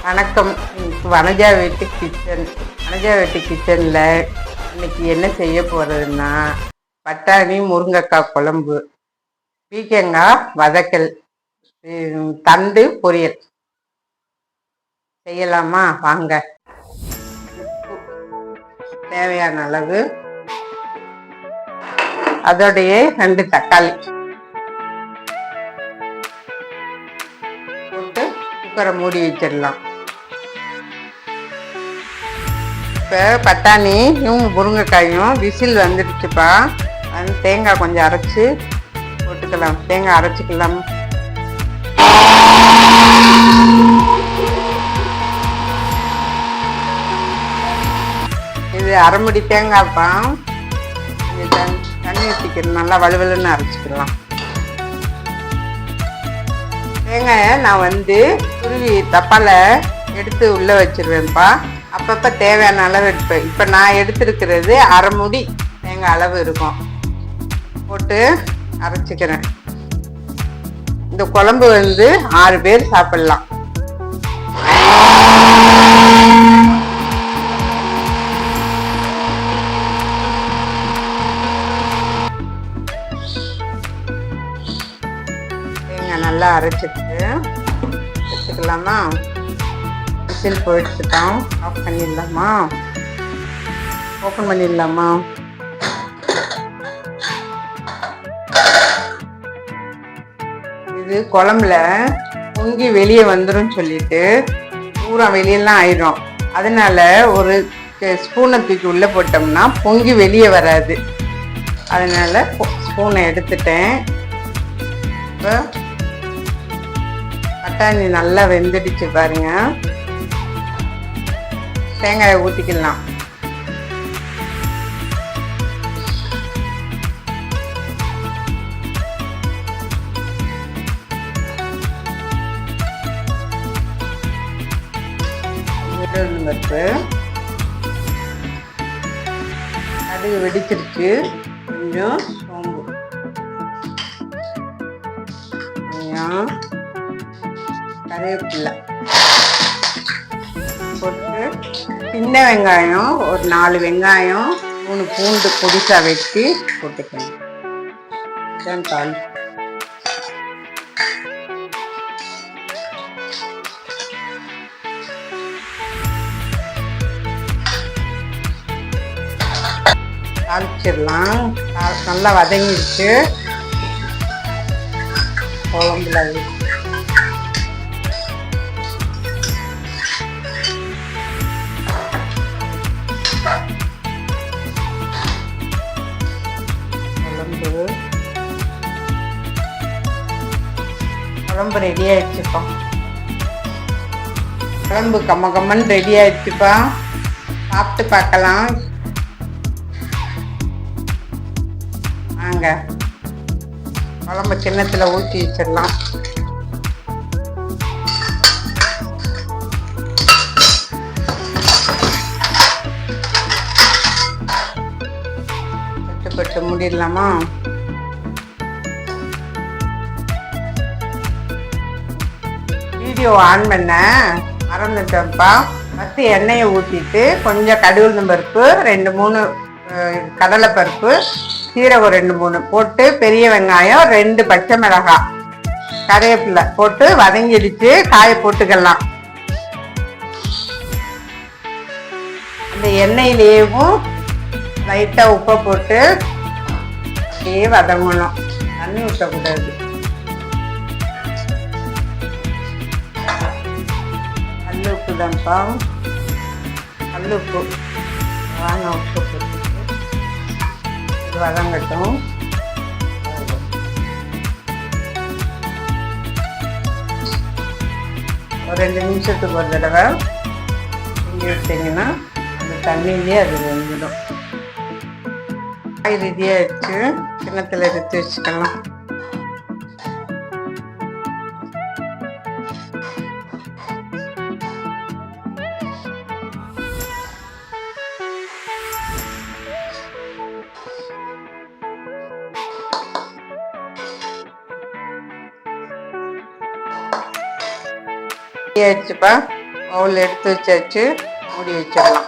வணக்கம். வனஜா வீட்டு கிச்சன். வனஜா வீட்டு கிச்சனில் இன்னைக்கு என்ன செய்ய போகிறதுன்னா பட்டாணி முருங்கைக்காய் குழம்பு, பீக்கங்காய் வதக்கல், தண்டு பொரியல் செய்யலாமா? வாங்க. தேவையான அளவு, அதோடைய 2 தக்காளி போட்டு குக்கரை மூடி வச்சிடலாம். இப்போ பட்டாணியும் முருங்கைக்காயும் விசில் வந்துடுச்சுப்பா. அது தேங்காய் கொஞ்சம் அரைச்சி போட்டுக்கலாம். தேங்காய் அரைச்சிக்கலாம். இது அரைமுடி தேங்காய்ப்பா. தண்ணி ஊற்றிக்கணும், நல்லா வலுவலுன்னு அரைச்சிக்கலாம். தேங்காயை நான் துருவி தப்பால எடுத்து உள்ளே வச்சிருவேன்ப்பா. அப்பப்போ தேவையான அளவு எடுப்பேன். இப்போ நான் எடுத்துருக்கிறது அரைமுடி தேங்காய் அளவு இருக்கும். போட்டு அரைச்சிக்கிறேன். இந்த குழம்பு 6 பேர் சாப்பிடலாம். தேங்காய் நல்லா அரைச்சிட்டு வச்சுக்கலாமா? விசில் போயிடுச்சுட்டோம். ஆஃப் பண்ணிடலாமா? ஓப்பன் பண்ணிடலாமா? இது குழம்புல பொங்கி வெளியே வந்துடும் சொல்லிட்டு பூரா வெளியெல்லாம் ஆயிடும். அதனால ஒரு ஸ்பூனை தூக்கி உள்ளே போட்டோம்னா பொங்கி வெளியே வராது. அதனால ஸ்பூனை எடுத்துட்டேன். இப்போ பட்டாணி நல்லா வெந்துடுச்சு பாருங்க. தேங்காயை ஊற்றிக்கலாம். பருப்பு கடுகு வெடிச்சிருச்சு. கொஞ்சம் சோம்பு, கொஞ்சம் கருவேப்பிலை போட்டு, சின்ன வெங்காயம் ஒரு 4 வெங்காயம், 3 பூண்டு பொடிசாக வெட்டி போட்டுக்கணும். தாள் தாளிச்சிடலாம். நல்லா வதங்கிடுச்சு. குழம்புல குழம்பு ரெடி ஆயிடுச்சுப்பா. குழம்பு கம்மன்னு ரெடி ஆயிடுச்சுப்பா. சாப்பிட்டு பார்க்கலாம். வாங்க, குழம்பு கிண்ணத்தில் ஊற்றி வச்சிடலாம். கட்டுப்பட்டு மூடிடலாமா? வீடியோ ஆன் பண்ண மறந்துட்டேன்ப்பா. ஃபஸ்ட்டு எண்ணெயை ஊற்றிட்டு கொஞ்சம் கடுகு பருப்பு, 2-3 கடலைப்பருப்பு, சீரகம் 2-3 போட்டு, பெரிய வெங்காயம் 2 பச்சை மிளகாய், கருவேப்பிலை போட்டு வதங்கிடுச்சு. காயை போட்டுக்கலாம். அந்த எண்ணெயிலேயும் லைட்டாக உப்பை போட்டு அப்படியே வதங்கணும். தண்ணி ஊற்றக்கூடாது. கல்லுப்பு தான்ப்பா. கல்லுப்பு வாங்க, உப்பு போட்டு இது வதங்கட்டும். ஒரு 2 நிமிஷத்துக்கு ஒரு தடவை செஞ்சு விட்டீங்கன்னா அந்த தண்ணியிலே அது வெந்துடும். காய் ரெடியாகிடுச்சு. கிண்ணத்தில் எடுத்து வச்சுக்கலாம். ஆயிடுச்சுப்பா. பவுல் எடுத்து வச்சாச்சு, மூடி வச்சிடலாம்.